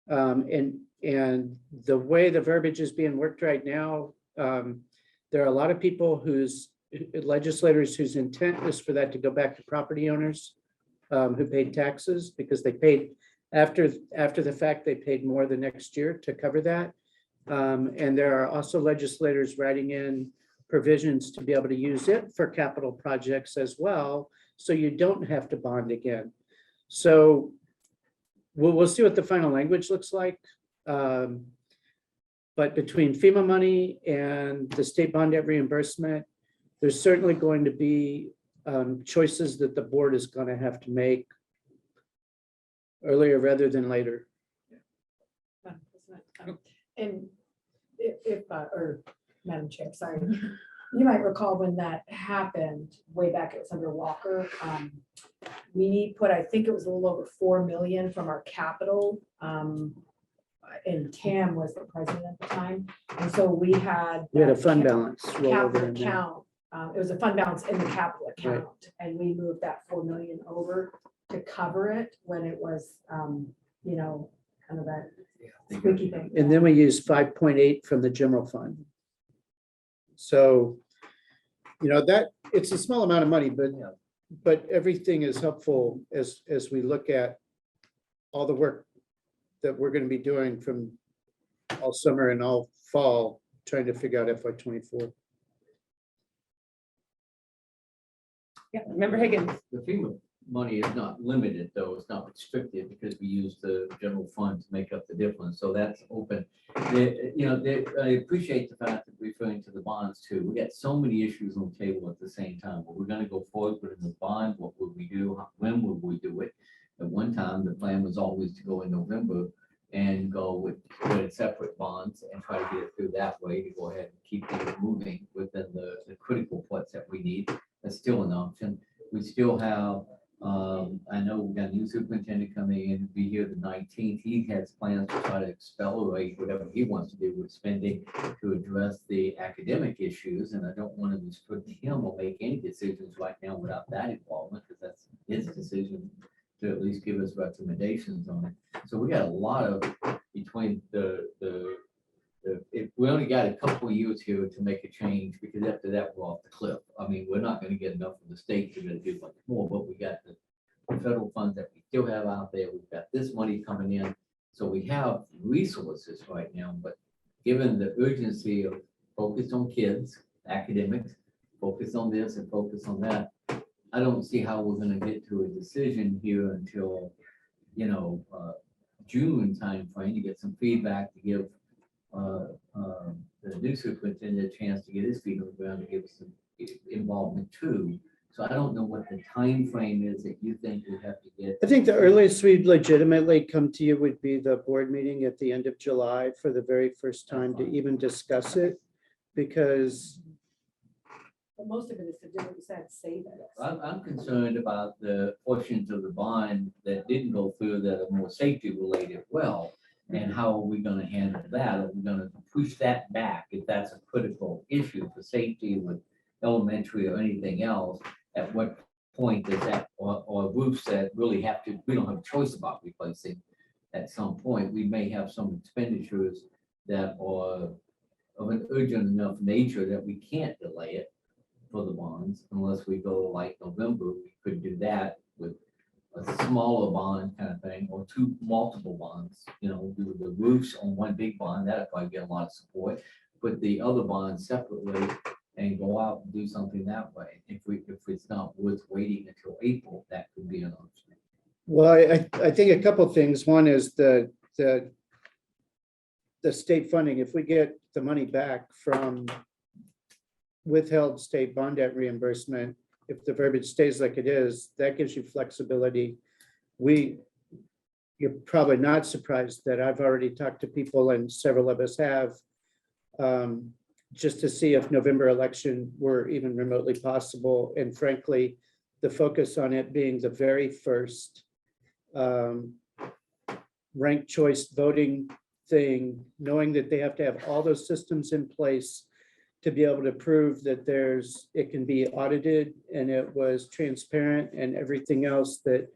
And the way the verbiage is being worked right now, there are a lot of people legislators whose intent is for that to go back to property owners who paid taxes, because they paid after the fact, they paid more the next year to cover that. And there are also legislators writing in provisions to be able to use it for capital projects as well, so you don't have to bond again. So we'll see what the final language looks like. But between FEMA money and the state bond debt reimbursement, there's certainly going to be choices that the board is going to have to make earlier rather than later. And or Madam Chair, sorry, you might recall when that happened way back, it was under Walker. We put, I think it was a little over 4 million from our capital. And Tam was the president at the time. And so we had a fund balance. capital account. It was a fund balance in the capital account. Right. And we moved that 4 million over to cover it when it was, kind of that squeaky thing. And then we used 5.8 from the general fund. So, that it's a small amount of money, but everything is helpful as we look at all the work that we're going to be doing from all summer and all fall, trying to figure out FY24. Yeah, Member Higgins. The FEMA money is not limited, though. It's not restricted, because we use the general fund to make up the difference. So that's open. I appreciate the fact that referring to the bonds too. We got so many issues on the table at the same time. But we're going to go forward with the bond. What would we do? When would we do it? At one time, the plan was always to go in November and go with separate bonds and try to get it through that way to go ahead and keep things moving within the critical parts that we need. That's still an option. We still have, I know we've got a new superintendent coming in to be here the 19th. He has plans to try to accelerate whatever he wants to do with spending to address the academic issues. And I don't want to restrict him or make any decisions right now without that involvement, because that's his decision to at least give us recommendations on it. So we got a lot of, between if we only got a couple of years here to make a change, because after that, we're off the cliff. I mean, we're not gonna get enough from the state to really do much more, but we got the federal funds that we still have out there. We've got this money coming in. So we have resources right now, but given the urgency of focus on kids, academics, focus on this and focus on that, I don't see how we're gonna get to a decision here until, June timeframe to get some feedback, to give the new superintendent a chance to get his feet on the ground, to give us some involvement too. So I don't know what the time frame is that you think we have to get. I think the earliest we'd legitimately come to you would be the board meeting at the end of July for the very first time to even discuss it, because But most of it is to do what you said, save it. I'm concerned about the portions of the bond that didn't go through that are more safety related well. And how are we gonna handle that? Are we gonna push that back if that's a critical issue for safety with elementary or anything else? At what point does that, or roofs that really have to, we don't have a choice about replacing at some point? We may have some expenditures that are of an urgent enough nature that we can't delay it for the bonds unless we go like November. We could do that with a smaller bond kind of thing, or two multiple bonds, do the roofs on one big bond. That'll probably get a lot of support. Put the other bonds separately and go out and do something that way. If it's not worth waiting until April, that could be an option. well, I think a couple things. One is the state funding. If we get the money back from withheld state bond debt reimbursement, if the verbiage stays like it is, that gives you flexibility. You're probably not surprised that I've already talked to people, and several of us have, just to see if November election were even remotely possible. And frankly, the focus on it being the very first ranked choice voting thing, knowing that they have to have all those systems in place to be able to prove that it can be audited and it was transparent and everything else, that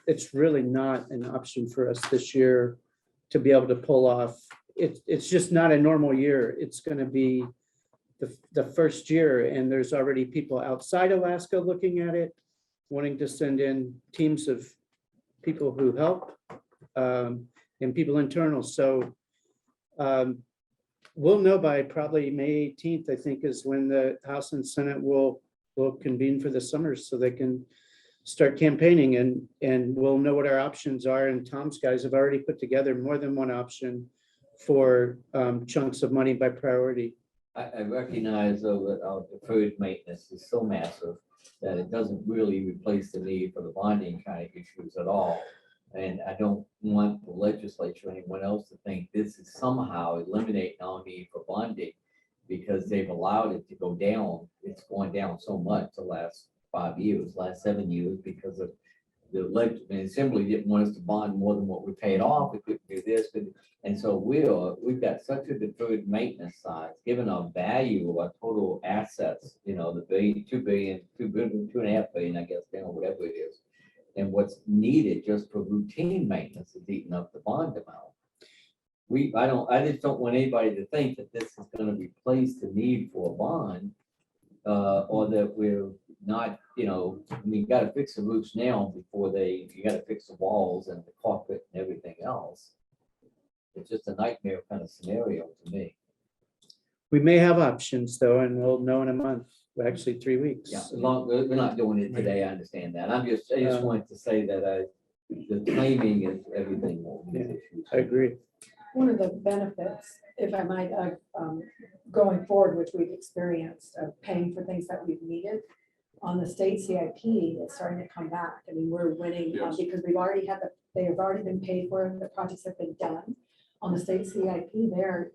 it's really not an option for us this year to be able to pull off. It's just not a normal year. It's going to be the first year, and there's already people outside Alaska looking at it, wanting to send in teams of people who help, and people internal. So we'll know by probably May 18th, I think, is when the House and Senate will convene for the summer so they can start campaigning, and we'll know what our options are. And Tom's guys have already put together more than one option for chunks of money by priority. I recognize though that our deferred maintenance is so massive that it doesn't really replace the need for the bonding kind of issues at all. And I don't want the legislature or anyone else to think this is somehow eliminating our need for bonding, because they've allowed it to go down. It's going down so much the last 5 years, last 7 years, because of the assembly didn't want us to bond more than what we paid off. We couldn't do this. And so we've got such a deferred maintenance side, given our value of our total assets, the $2 billion, 2.5 billion, I guess, whatever it is. And what's needed just for routine maintenance is eating up the bond amount. I just don't want anybody to think that this is going to replace the need for a bond, or that we're not, you got to fix the roofs now before you got to fix the walls and the carpet and everything else. It's just a nightmare kind of scenario to me. We may have options though, and we'll know in a month, actually 3 weeks. Yeah, we're not doing it today. I understand that. I just wanted to say that the timing is everything. I agree. One of the benefits, if I might, going forward, which we've experienced, of paying for things that we've needed on the state CIP, is starting to come back. I mean, we're winning Yes. because they have already been paid for, the projects have been done. On the state CIP, they're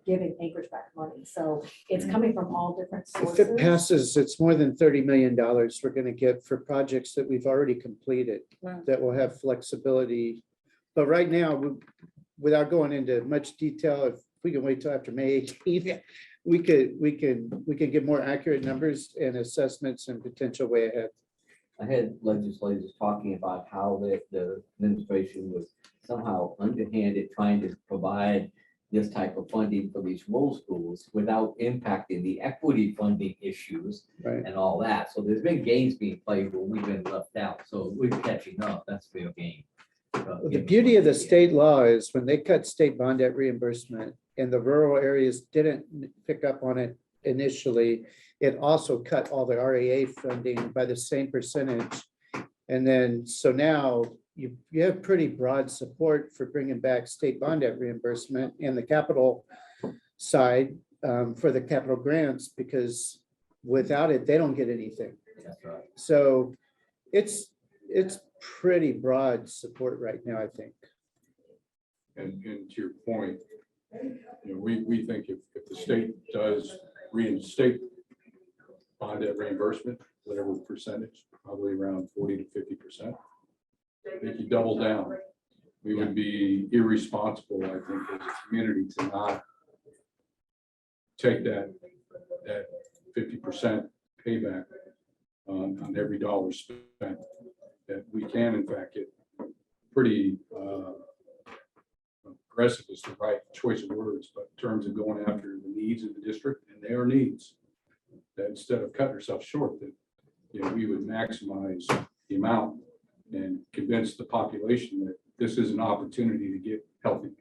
giving Anchorage back money. So it's coming from all different If sources. it passes, it's more than $30 million we're going to get for projects that we've already completed. Wow. That will have flexibility. But right now, without going into much detail, if we can wait till after May 18th, we can get more accurate numbers and assessments and potential way ahead. I had legislators talking about how the administration was somehow underhanded trying to provide this type of funding for these rural schools without impacting the equity funding issues Right. and all that. So there's been games being played where we've been left out. So we're catching up. That's fair game. The beauty of the state law is when they cut state bond debt reimbursement and the rural areas didn't pick up on it initially, it also cut all the RAA funding by the same percentage. And then, so now you have pretty broad support for bringing back state bond debt reimbursement and the capital side for the capital grants, because without it, they don't get anything. That's right. So it's pretty broad support right now, I think. And to your point, you know, we think if the state does reinstate bond debt reimbursement, whatever percentage, probably around 40 to 50%, I think you double down. We would be irresponsible, I think, as a community to not take that 50% payback on every dollar spent. That we can in fact get pretty aggressive is the right choice of words, but in terms of going after the needs of the district, and their needs, that instead of cutting ourselves short, that, you know, we would maximize the amount and convince the population that this is an opportunity to get healthy.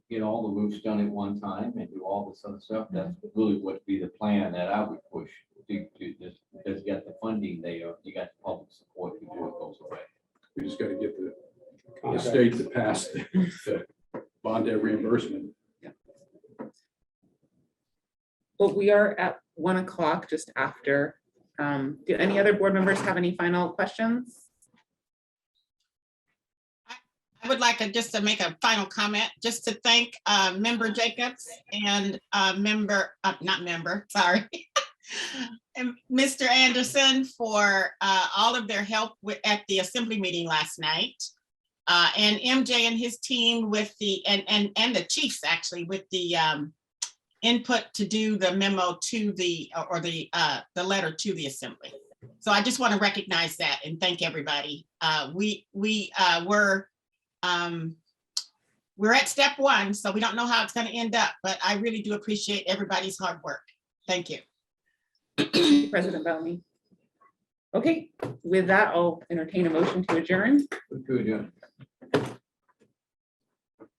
Get all the roofs done at one time and do all this other stuff. That's really what be the plan that I would push to this, because you got the funding there, you got the public support before it goes away. We just got to get the state to pass the bond debt reimbursement. Well, we are at 1 o'clock, just after. Do any other board members have any final questions? I would like just to make a final comment, just to thank Member Jacobs and and Mr. Anderson for all of their help at the assembly meeting last night. And MJ and his team with the, and the chiefs actually with the input to do the memo to the letter to the assembly. So I just want to recognize that and thank everybody. We're at step 1, so we don't know how it's going to end up, but I really do appreciate everybody's hard work. Thank you. President Bellamy. Okay, with that, I'll entertain a motion to adjourn.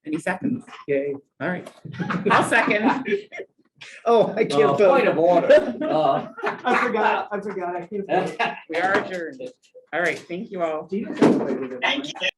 Any seconds? Yay. All right, I'll second. Oh, I can't Point vote. of order. I forgot. I can't. We are adjourned. All right, thank you all. Thank Thank you.